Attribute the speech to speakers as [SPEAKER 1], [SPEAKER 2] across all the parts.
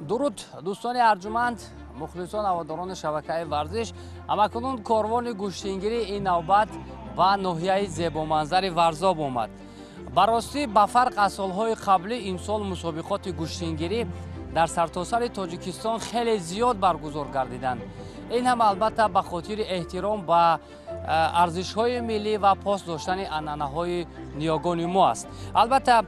[SPEAKER 1] درود دوستان ارجمند مخلصان هواداران شبکه ورزش. همکنون کاروان گوشتینگیری این نوبت به ناحیه زیبامنظر ورزاب آمد. براستی به فرق از سالهای قبلی این سال مسابقات گوشتینگیری در سرتاسر تاجیکستان خیلی زیاد برگزار گردیدند. این هم البته به خاطر احترام به ارزش‌های ملی و پاس داشتن عنعنه‌های نیاگان ما است. البته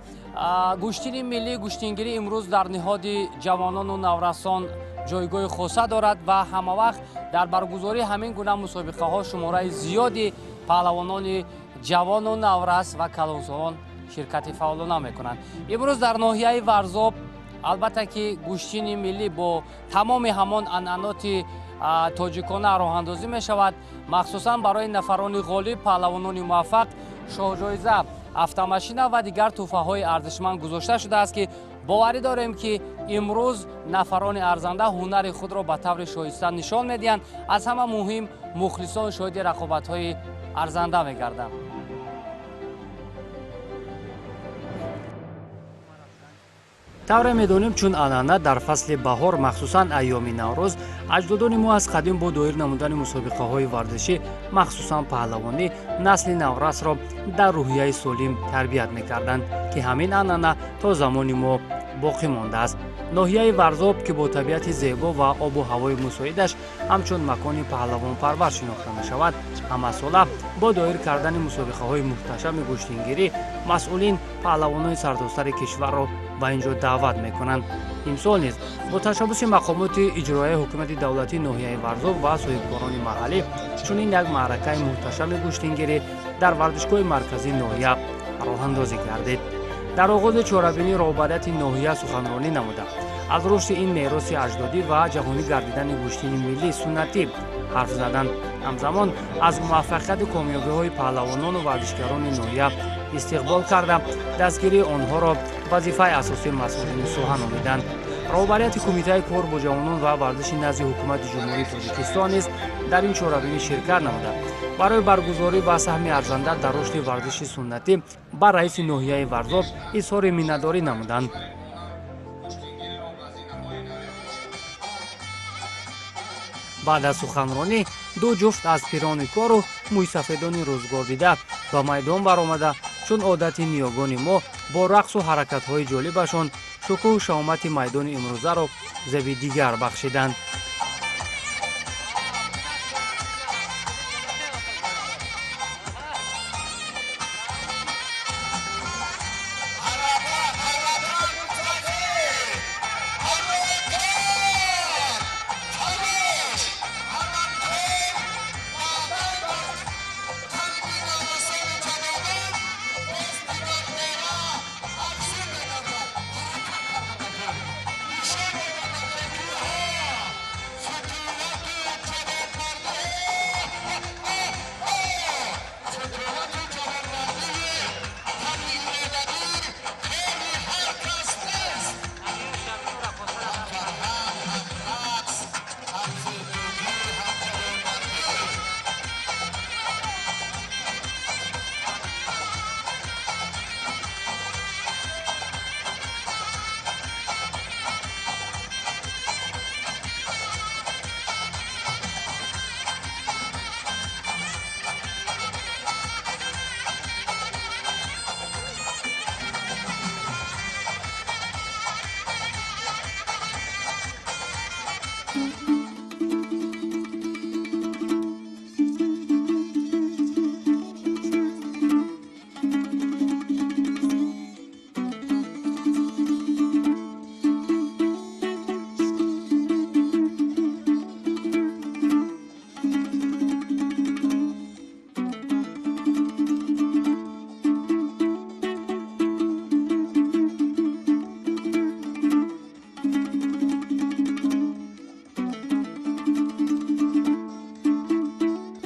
[SPEAKER 1] گوشتین ملی گوشتینگیری امروز در نهاد جوانان و نورسان جایگاه خاصه دارد و همه وقت در برگزاری همین گونه مسابقه ها شماره زیادی پهلوانان جوان و نورس و کلانساران شرکت فعالانه میکنند. امروز در ناحیه ورزاب البته که گوشتین ملی با تمام همان عنعنات تاجیکانه راه اندازی می شود، مخصوصا برای نفران غالب پهلوانان موفق شاهجایزه автомашина و دیگر تحفه های ارزشمند گذاشته شده است که باوری داریم که امروز نفران ارزنده هنر خود را به طور شایسته نشان میدهند. از همه مهم مخلصان شاهد رقابت های ارزنده میگردند. طور میدانیم چون عنعنه در فصل بهار مخصوصا ایام نوروز اجدادان ما از قدیم با دایر نمودن مسابقه های ورزشی مخصوصا پهلوانی نسل نورس را در روحیه سالم تربیت میکردند که همین عنعنه تا زمان ما باقی مانده است. ناحیه ورزاب که با طبیعت زیبا و آب و هوای مساعدش همچون مکان پهلوان پرور شناخته می شود، همه ساله با دایر کردن مسابقه های محتشم گوشتینگیری مسئولین پهلوانان سرتاسر کشور را به اینجا دعوت می کنند. امسال نیز با تشبث مقامات اجرایی حکومت دولتی ناحیه ورزاب و صاحبکاران محلی چنین یک معرکه محتشم گوشتینگیری در ورزشگاه مرکزی ناحیه راه اندازی گردید. در آغاز چهاربینی رهبریت ناحیه سخنرانی نموده از رشد این میراث اجدادی و جهانی گردیدن گوشتین ملی سنتی حرف زدند. همزمان از موفقیت کامیابی های پهلوانان و ورزشکاران ناحیه استقبال کرده دستگیری آنها را وظیفه اساسی مسئولین سخن نامیدند. رهبریت کمیته کار با جوانان و ورزش نزد حکومت جمهوری تاجیکستان نیز در این چهاربینی شرکت نموده برای برگزاری و سهم ارزنده در رشد ورزش سنتی بر رئیس ناحیه ورزاب اظهار منتداری نمودند. بعد از سخنرانی دو جفت از پیران کار و موی سفیدان روزگار دیده به میدان برآمده چون عادت نیاگان ما با رقص و حرکت های جالبشان شکوه و شهامت میدان امروزه را زیب دیگر بخشیدند.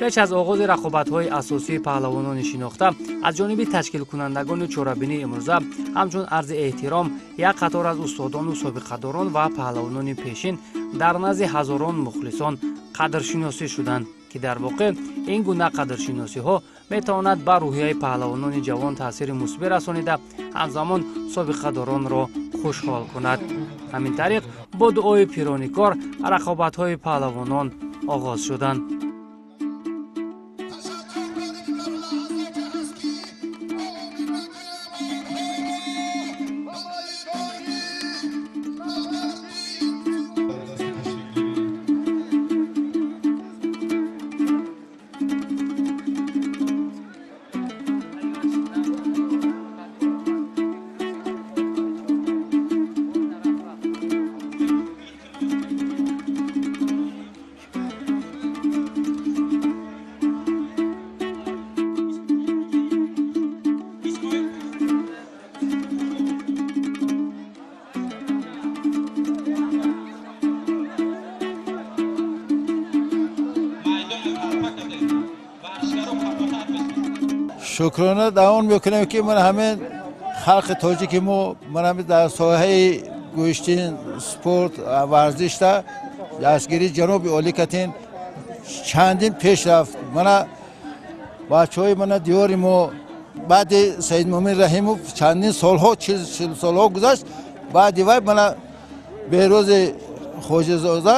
[SPEAKER 1] پیش از آغاز رقابت‌های اساسی پهلوانان شناخته از جانب تشکیل کنندگان چهاربینی امروزه همچون عرض احترام یک قطار از استادان و سابقه‌داران و پهلوانان پیشین در نزد هزاران مخلصان قدرشناسی شدند که در واقع این گونه قدرشناسی‌ها می‌تواند بر روحیه پهلوانان جوان تاثیر مثبت رسانیده همزمان سابقه‌داران را خوشحال کند. ҳамин тариқ бо дуои пироникор рақобатҳои паҳлавонон оғоз шуданд.
[SPEAKER 2] شکرانه دوام میکنم که من همین خلق تاجیک من همین در ساحه گوشتین سپورت ورزش تا دستگیری جنوب عالی کتین چندین پیش رفت. من بچهای من دیاری ما بعد سید مومن رحیموف چندین سالها 40 سالها گذشت. بعد وای من به روز خوجزاده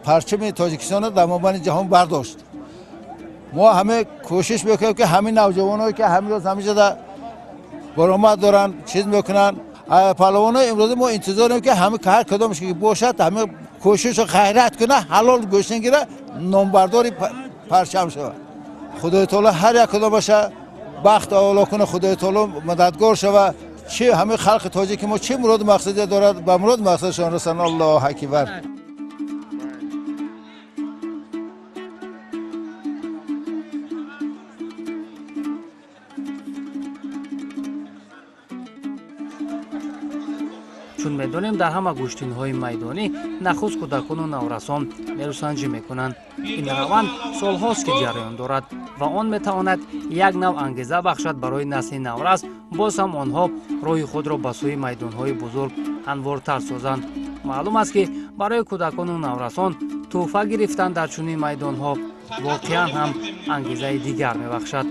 [SPEAKER 2] پرچم تاجیکستان در میان جهان برداشت. ما همه کوشش میکنیم که همین نوجوانایی که همین روز همیشه در برآمد دارن چیز میکنن پهلوانای امروز ما انتظار داریم که همه هر کدامش که باشد همه کوشش و غیرت کنه حلال گوشت گیره نامبرداری پرچم شود. خدای تعالی هر یک کدامش بخت اعلی کنه. خدای تعالی مددگار شود. چه همه خلق تاجیک ما چه مراد مقصدی دارد به مراد مقصدشان رسن. الله اکبر.
[SPEAKER 1] чун медонем дар ҳама гӯштинҳои майдонӣ нахуст кӯдакону наврасон мерӯсанҷӣ мекунанд. ин раванд солҳост ки ҷараён дорад ва он метавонад як нав ангеза бахшад барои насли наврас боз ҳам онҳо роҳи худро ба сӯи майдонҳои бузург ҳамвортар созанд. маълум аст ки барои кӯдакону наврасон тӯҳфа гирифтан дар чунин майдонҳо воқеан ҳам ангезаи дигар мебахшад.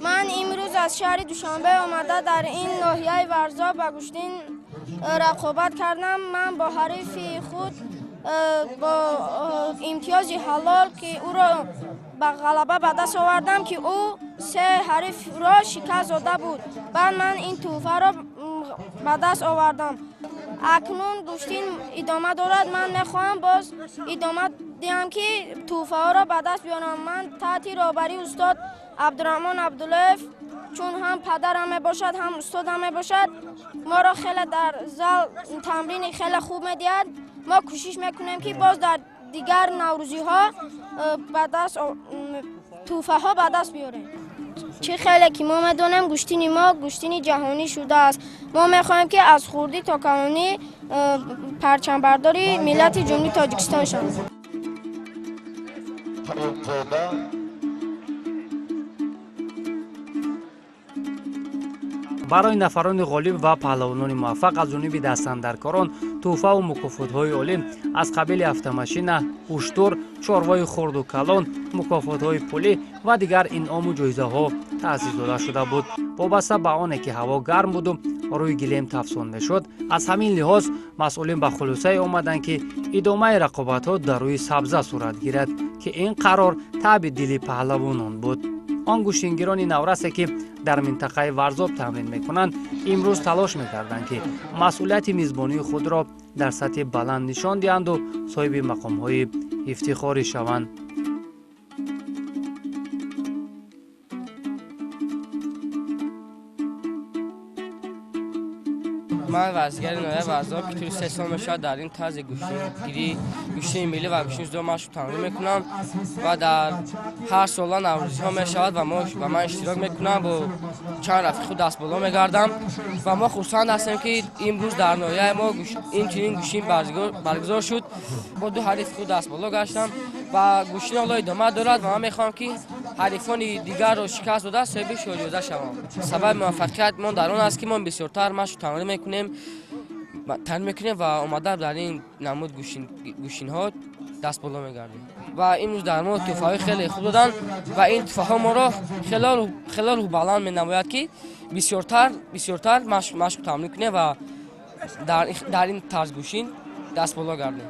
[SPEAKER 3] من امروز از شهر دوشنبه آمده در این ناحیه ورزا با گوشتین رقابت کردم. من با حریف خود با امتیاز حلال که او را به غلبه به دست آوردم که او 3 حریف را شکست داده بود. بعد من این تحفه را به دست آوردم. اکنون گوشتین ادامه دارد. من میخواهم باز ادامه دهم که تحفه ها را به دست بیارم. من تحت رهبری استاد عبدالرحمن عبداللهیف چون هم پدرم باشد هم استادم باشد ما را خیلی در زال تمرین خیلی خوب میدهد. ما کوشش میکنیم که باز در دیگر نوروزی ها به دست تحفه ها به دست بیاریم. چه خیلی که ما میدونیم گوشتین ما گوشتین جهانی شده است. ما میخوایم که از خوردی تا کمانی پرچم برداری ملت جمهوری تاجیکستان شود.
[SPEAKER 1] барои нафарони ғолиб ва паҳлавонони муваффақ аз ҷониби дастандаркорон тӯҳфаву мукофотҳои олӣ аз қабили автомашина, уштур, чорвои хурду калон, мукофотҳои пулӣ ва дигар инъому ҷоизаҳо таъсис дода шуда буд. вобаста ба оне ки ҳаво гарм буду рӯи гилем тафсон мешуд, аз ҳамин лиҳоз масъулин ба хулосае омаданд ки идомаи рақобатҳо дар рӯи сабза сурат гирад ки ин қарор таъби дили паҳлавонон буд. он гӯштингирони наврасе ки дар минтақаи варзоб тамрин мекунанд имрӯз талош мекарданд ки масъулияти мизбонии худро дар сатҳи баланд нишон диҳанду соҳиби мақомҳои ифтихорӣ шаванд.
[SPEAKER 4] من ورزشگر نایه ورزاب که توی 3 سال میشه در این طرز گوشتینگیری گوشتین ملی و گوشتین زدو مشق تمرین میکنم و در هر ساله نوروزی ها میشود و من اشتراک میکنم با چند رفیق خود دست بالا میگردم و ما خوشحال هستیم که امروز در نایه ما این چنین گوشتین برگزار شد. با 2 حریف خود دست بالا گشتم و گوشتین حالا ادامه دارد و من میخوام که حریفان دیگر رو شکست داده صاحب شایسته شوم. سبب موفقیت ما در آن است که ما بسیارتر مشق تمرین میکنیم تمرین میکنیم و اومده در این نمود گوشین ها دست بالا میگردیم و امروز در مورد توفای خیلی خوب دادن و این توفاها ما را خیلی بلند می نماید که بسیارتر مشق تمرین کنیم و در این طرز گوشین دست بالا گردیم.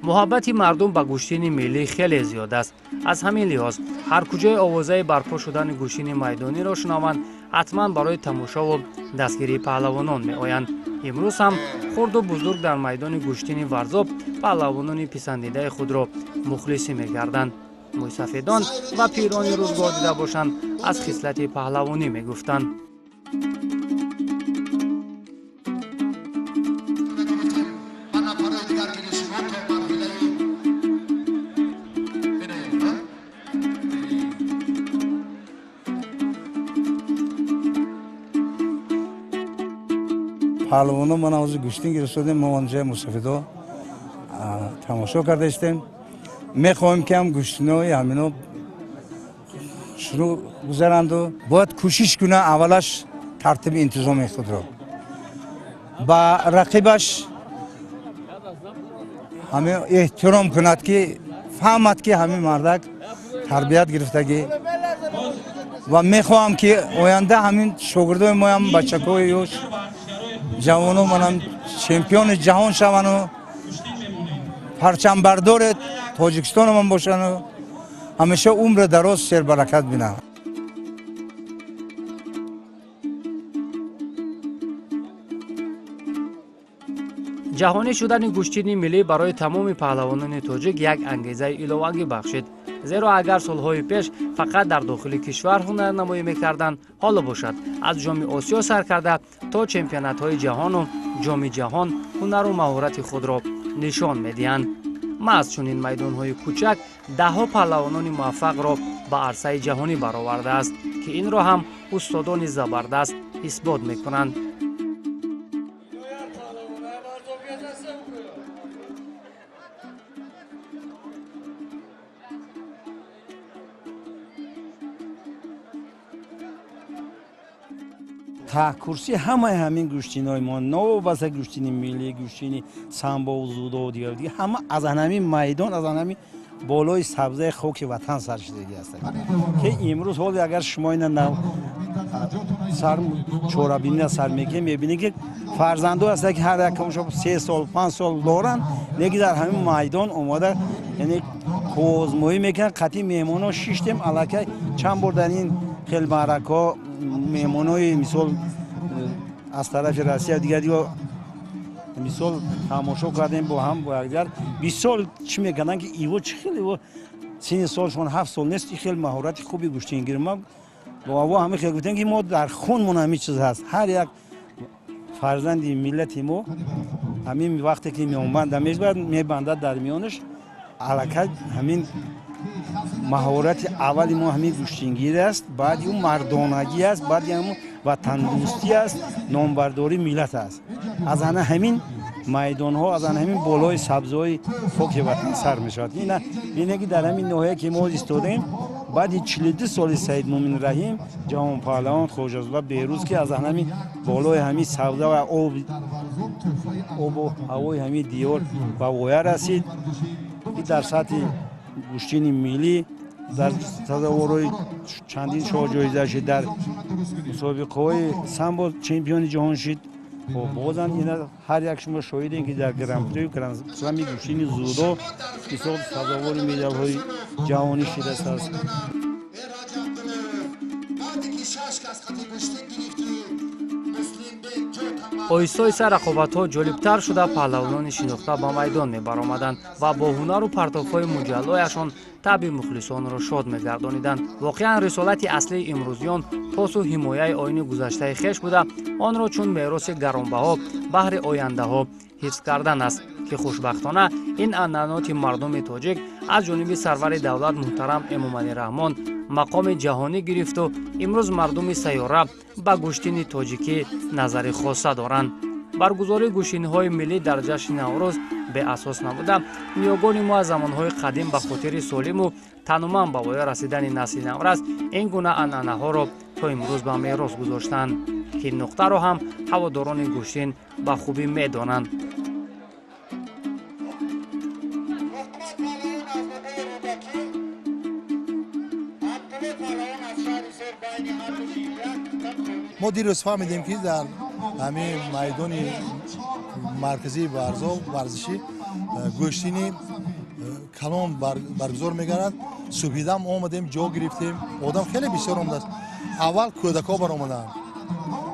[SPEAKER 1] محبتی مردم به گوشتین ملی خیلی زیاد است. از همین لحاظ هر کجای آوازه برپا شدن گوشتین میدانی را شنوند حتما برای تماشا و دستگیری پهلوانان می آیند. امروز هم خرد و بزرگ در میدان گوشتین ورزاب پهلوانان پسندیده خود را مخلصی می گردند. موسفیدان و پیرانی روزگار دیده باشند از خصلت پهلوانی می گفتند.
[SPEAKER 5] پهلوانا من از گوشتین گرفتیم ما اونجا موسفیدا تماشا کرده استیم. میخوایم که هم گوشتینای همینو شروع گذراند و باید کوشش کنه اولش ترتیب انتظام خود را با رقیبش همه احترام کند که فهمد که همه مردک تربیت گرفتگی و میخواهم که آینده همین شاگردای ما هم بچه‌های یوش جوانو منم چمپیون جهان شوند و پرچم بردار تاجیکستان من باشن و همیشه عمر دراز سر برکت بینم.
[SPEAKER 1] جهانی شدن گوشتین ملی برای تمام پهلوانان تاجیک یک انگیزه ایلوانگی بخشید. زیرا اگر سالهای پیش فقط در داخل کشور هنرنمایی میکردند، حالا باشد از جام آسیا سر کرده تا چمپیونات های جهان و جام جهان هنر و مهارت خود را نشان میدهند. محض چنین میدان های کوچک ده ها پهلوانان موفق را به عرصه جهانی برآورده است که این را هم استادان زبردست اثبات میکنند.
[SPEAKER 5] کرسی همین گوشتینای ما نو بس گوشتین ملی گوشتین سامبو و زودو و دیگر همه از همین میدان از همین بالای سبزه خاک وطن سرشتگی هست که امروز حال اگر شما اینا سر چورابینی سر میبینید که فرزندو هست که هر یکمشون 3 سال 5 سال دارن نگی در همین میدان اومده یعنی کوزمویی میکنن قطعی میمونا شیشتیم علاکه چند بار در این خیلی معرکا میمونای مثال از طرف روسیه دیگر مثال تماشا کردیم با هم با یکدیگر 20 سال چی میکنن که ایو چه خیلی و 3 سالشون 7 سال نیست خیلی مهارت خوبی گوشتین گیریم ما با همه خیلی گفتن که ما در خونمون همین چیز هست هر یک فرزند ملت ما همین وقتی که میومد میبنده در میانش علاقه همین مهارت اول ما همین گوشتینگیری است بعد اون مردانگی است بعد همون وطن دوستی است نامبرداری ملت است از همین میدان ها از همین بالای سبزهای خاک وطن سر میشود اینه که در همین ناحیه که ما ایستادیم بعد 42 سال سید مومن رحیم جهان پهلوان خواجه‌الله بهروز که از همین بالای همین سبزه و آب و هوای همین دیار و وایه رسید در سطح گوشتین ملی در تظاهرات چندین جایزه شد در مسابقه های سامبو چمپیون جهان شد و بازم اینا هر یک شما شاهدین که در گرند پری و گرند سلام گوشتین زودو مثال تظاهر مدال های جهانی شده است.
[SPEAKER 1] آیسته رقابت‌ها جالب‌تر شده پهلوانان شناخته به میدان می‌برآمدند و با هنر و پرتاب‌های مجلایشان طبع مخلصان را شاد می‌گردانیدند. واقعاً رسالت اصلی امروزیان پاس و حمایت آیین گذشته خویش بوده آن را چون میراث گرانبها بهر آینده‌ها حفظ کردن است که خوشبختانه این عنعنات مردم تاجیک از جانب سرور دولت محترم امامعلی رحمان مقام جهانی گرفت و امروز مردم سیاره به گوشتین تاجیکی نظر خاصه دارند. برگزاری گوشتین‌های ملی در جشن نوروز به اساس نبوده نیاگان ما از زمان‌های قدیم به خاطر سالم و تنومند به وای رسیدن نسل نو این گونه عنعنه‌ها را تا امروز به میراث گذاشتند. ки нуқтаро ҳам ҳаводорони гӯштин ба хубӣ медонанд.
[SPEAKER 6] ما دیروز فهمیدیم که در همین میدان مرکزی ورزشی گوشتینی کلام برگزار می‌گردد. صبحیدم آمدیم جا گرفتیم. آدم خیلی بسیار آمده است. اول کودک‌ها برآمدند.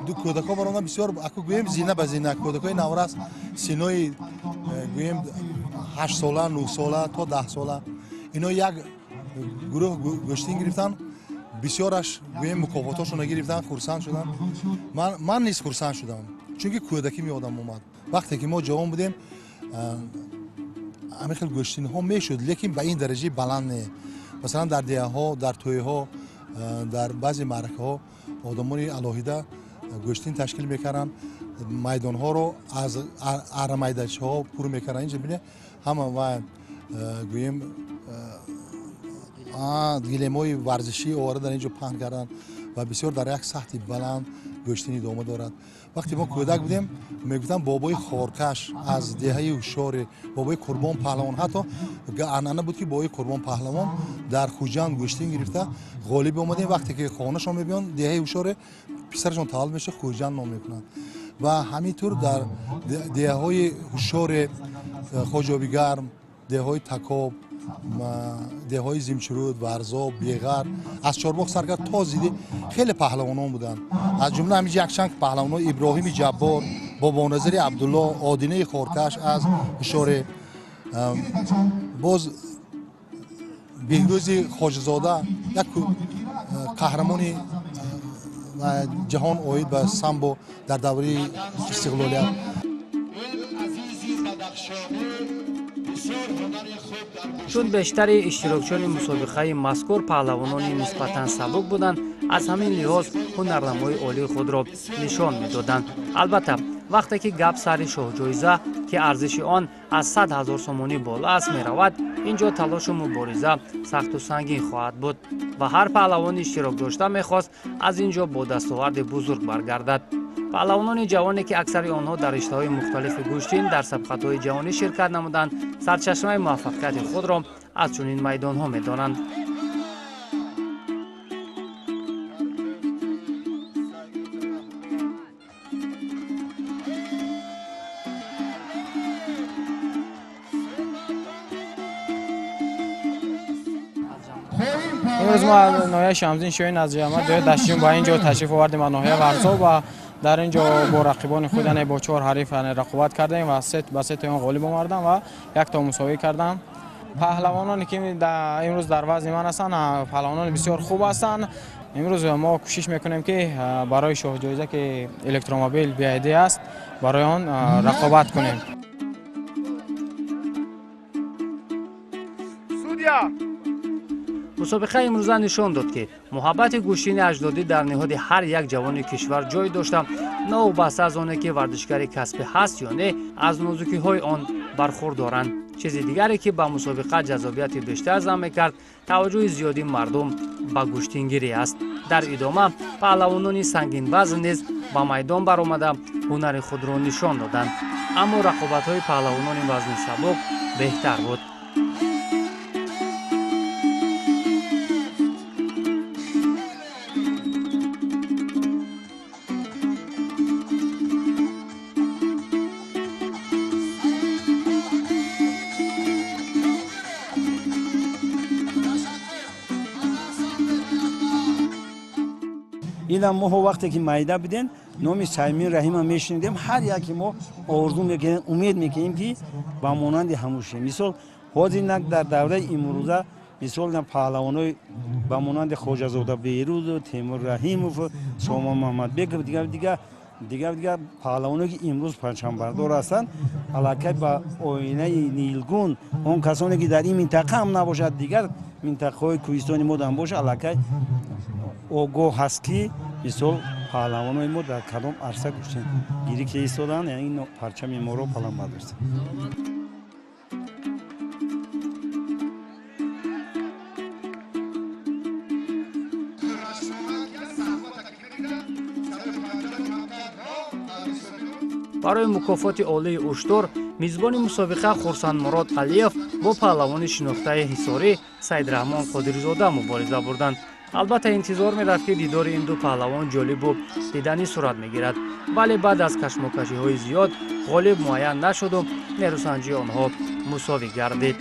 [SPEAKER 6] دو کودک‌ها برآمدند بسیار اکو گویم زینه به زینه کودکای نورس سنوی گویم 8 ساله 9 ساله تا 10 ساله اینا یک گروه گوشتین گرفتن. بسیارش گویم مکافاتاشون گرفتن خرسند شدن. من نیز خرسند شدم چون که کودکی می آدم اومد. وقتی که ما جوان بودیم همین خیلی گوشتین ها میشد لیکن به این درجه بلند نه. مثلا در دیه ها در توی ها در بعضی معرکه ها آدمانی الهیده گوشتین تشکیل میکردن میدان ها رو از ارمیدچ ها پر میکردن اینجا ببینه همه و گویم گیلمای ورزشی آورده در اینجا پهن کردن و بسیار در یک سطح بلند گوشتین ادامه دارد. وقتی ما کودک بودیم میگفتن بابای خارکش از دهه هوشیار بابای قربان پهلوان حتی عنعنه بود که بابای قربان پهلوان در خوجند گوشتین گرفته غالب اومدیم وقتی که خانه‌شون میبیان دهه هوشیار پسرشون تعال میشه خوجند نام میکنن و همینطور در دهه های هوشیار خوجابی گرم دهه های تکاب ده های زیمچرود ورزا بیغر از چارباغ سرگرد تا زیده خیلی پهلوانان بودن از جمله همینجا یک چند پهلوانان ابراهیم جبار بابانظر عبدالله آدینه خارکش از اشاره باز بهروز خواجه‌زاده یک قهرمان جهان اوید به سامبو در دوره استقلالیت
[SPEAKER 1] چون بیشتر اشتراکچیان مسابقه مذکور پهلوانان نسبتاً سبک بودند از همین لحاظ هنرنمای عالی خود را نشان می‌دادند. البته وقتی که گپ سر شاه جایزه که ارزش آن از 100,000 سومانی بالا است می‌رود اینجا تلاش و مبارزه سخت و سنگین خواهد بود و هر پهلوان اشتراک داشته می‌خواست از اینجا با دستاورد بزرگ برگردد. پهلوانان جوانی که اکثر آنها در رشته‌های مختلف گوشتین در سبقت‌های جهانی شرکت نمودند سرچشمه موفقیت خود را از چنین میدان‌ها می‌دانند.
[SPEAKER 7] امروز ما ناحیه شمزین شوین از جامعه دوی داشتیم با اینجا تشریف آوردیم از ناحیه ورزا و در اینجا با رقیبان خود با 4 حریف رقابت کردیم و به 3 تا غالب آوردیم و 1 تا مساوی کردیم. پهلوانانی که امروز در وزن من هستند پهلوانان بسیار خوب هستند. امروز ما کوشش میکنیم که برای شاه جایزه که الکترومبیل بیایده است برای آن رقابت کنیم.
[SPEAKER 1] مسابقه امروزه نشان داد که محبت گوشتین اجدادی در نهاد هر یک جوان کشور جای داشته نوبسته از آنه که ورزشکار کسبی هست یا نه از نازکی های آن برخوردارند. چیز دیگری که با مسابقه جذابیت بیشتر ضمن میکرد توجه زیادی مردم به گوشتینگیری است. در ادامه پهلوانان سنگین وزن نیز با میدان برآمده هنر خود را نشان دادند اما رقابت های پهلوانان وزن سبک بهتر بود.
[SPEAKER 5] اینا ما وقتی که مایده بودیم نام سایمین رحیم میشنیدیم هر یکی ما آرزو میکنیم امید میکنیم که با مانند هموشه مثال حاضر در دوره امروزه مثال پهلوانای با مانند خواجه‌زاده بیروز و تیمور رحیموف و سامان محمد بیگ دیگه پهلوانایی که امروز پرچمبردار هستند علاقه با آینه نیلگون اون کسانی که در این منطقه هم نباشد دیگر منطقه‌های کوهستانی ما هم باشه علاقه اوگو هست که مثال پهلوانای ما در کدام عرصه گوشتین گیری که ایستادن یعنی این پرچم ما رو پلان برداشتن.
[SPEAKER 1] барои мукофоти олии уштор мизбони мусобиқа Хурсанмурод Алиев бо паҳлавони шинохтаи ҳисорӣ Саидраҳмон Қодирзода мубориза бурданд. албатта интизор мерафт ки дидори ин ду паҳлавон ҷолибу диданӣ сурат мегирад, вале баъд аз кашмокашиҳои зиёд ғолиб муайян нашуду нерӯсанҷии онҳо мусовӣ гардид.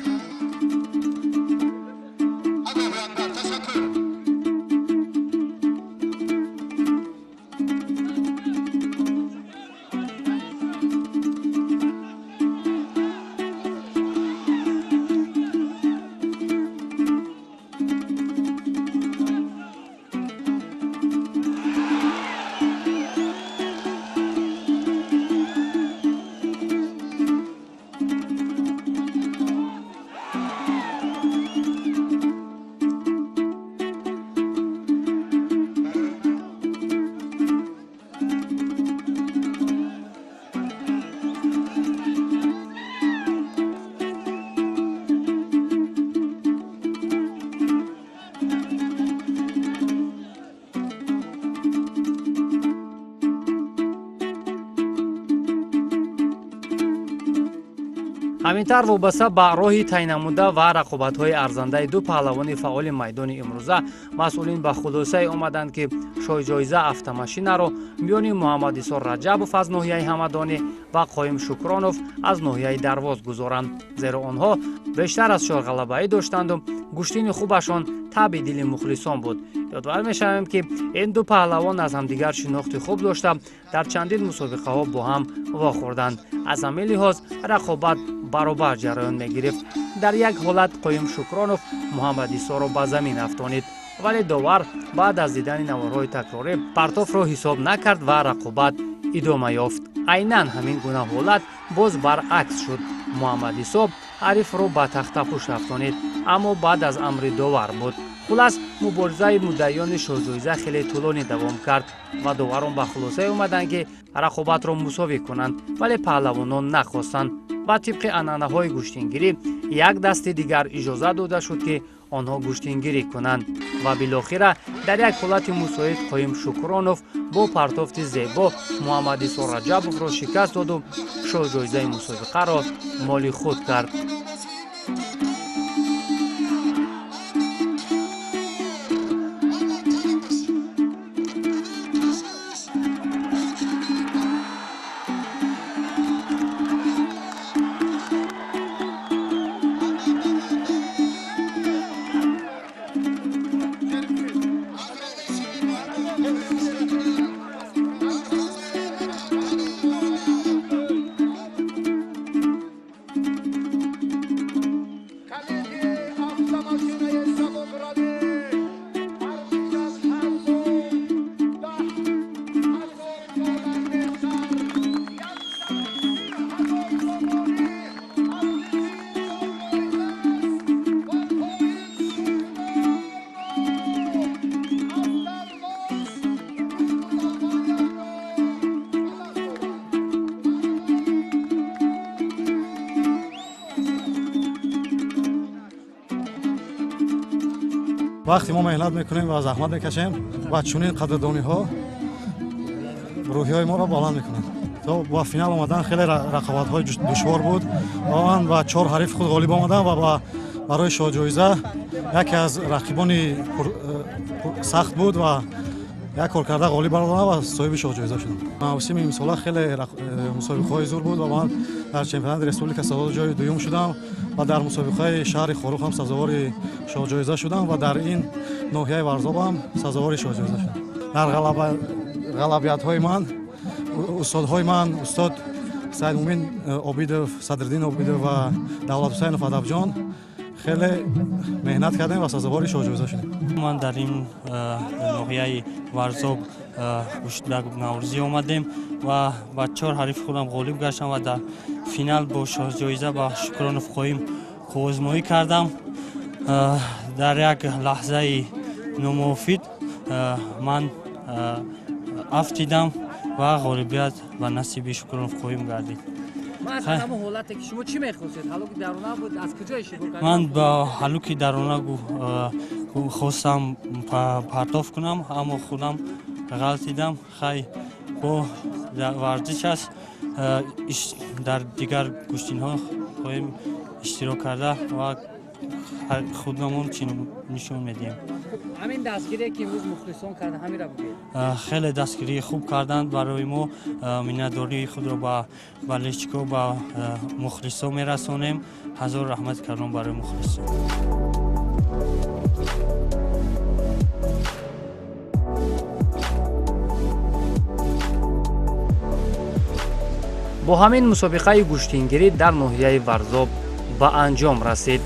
[SPEAKER 1] ҳаминтар вобаста ба роҳи тайнамуда ва рақобатҳои арзандаи ду паҳлавони фаъоли майдони имрӯза масъулин ба хулосае омаданд ки шоҳиҷоиза автомашинаро миёни Муҳаммад Исор Раҷабов аз ноҳияи Ҳамадонӣ ва Қоим Шукронов аз ноҳияи Дарвоз гузоранд, зеро онҳо бештар аз чорғалабаӣ доштанду гӯштини хубашон таби дили мухлисон буд. ёдовар мешавем ки ин ду паҳлавон аз ҳамдигар шинохти хуб дошта дар чандин мусобиқаҳо бо ҳам вохӯрданд. аз ҳамин лиҳоз рақобат баробар ҷараён мегирифт. дар як ҳолат Қоим Шукронов Муҳаммад Исоро ба замин афтонид, вале довар баъд аз дидани наворҳои такрорӣ партофро ҳисоб накард ва рақобат идома ёфт. айнан ҳамин гуна ҳолат боз баръакс шуд. Муҳаммад Исо ҳарифро ба тахтапӯш афтонид, аммо баъд аз амри довар буд. хулас муборизаи муддаиёни шоҳҷоиза хеле тӯлонӣ давом кард ва доварон ба хулосае омаданд ки рақобатро мусовӣ кунанд, вале паҳлавонон нахостанд. ба тибқи анъанаҳои гӯштингирӣ як дасти дигар иҷоза дода шуд ки онҳо гӯштингирӣ кунанд ва билохира дар як ҳолати мусоид Қоим Шукронов бо партофти зебо Муҳаммад Исор Раҷабовро шикаст доду шоҳҷоизаи мусобиқаро моли худ кард.
[SPEAKER 8] вақте мо меҳнат мекунем ва заҳмат мекашем ва чунин қадрдониҳо рӯҳияи моро баланд мекунанд. то ба финал омадан хеле рақобатҳои душвор буд. он ба 4 ҳариф худ ғолиб омадан ва барои шоҳҷоиза яке аз рақибони сахт буд ва як кор карда ғолиб баромада ва соҳиби шоҳҷоиза шудам. мавсими имсола хеле мусобиқаҳои зур буд ва ман дар чемпионати республика сазовори ҷои дуюм шудам ва дар мусобиқаи шаҳри Хорух ҳам сазовори шоҳҷоиза шудам ва дар ин ноҳияи Варзоб ҳам сазовори шоҳҷоиза шудам. дар ғалабиятҳои ман устодҳои ман устод Саидмумин Обидов, Садриддин Обидов ва Давлатҳусайнов Адабҷон хеле меҳнат кардем ва сазовори шоҳҷоиза шудем.
[SPEAKER 9] ман дар ин ноҳияи Варзоб гӯштбак наврӯзӣ омадем ва ба 4 ҳарифи худам ғолиб гаштам ва дар финал бо шоҳҷоиза ба Шукронов Қоим қувозмоӣ кардам. дар як лаҳзаи номуфид ман афт дидам ва ғолибият ба насиби Шукронов Қоим гардид. ман ба ҳалуки дарона хостам партоф кунам, аммо худам ғалт дидам. хай бо варзиш аст дар дигар куштинҳо хоҳем иштирок карда ва худамон нишон медиҳем.
[SPEAKER 1] ҳамин дастгирие ки имрӯз мухлисон карда ҳамира бугед?
[SPEAKER 9] хеле дастгирии хуб карданд барои мо. миннатдории худро ба лечко ба мухлисо мерасонем. ҳазор раҳмати кардам барои мухлисо.
[SPEAKER 1] бо ҳамин мусобиқаи гӯштингирӣ дар ноҳияи Варзоб ба анҷом расид.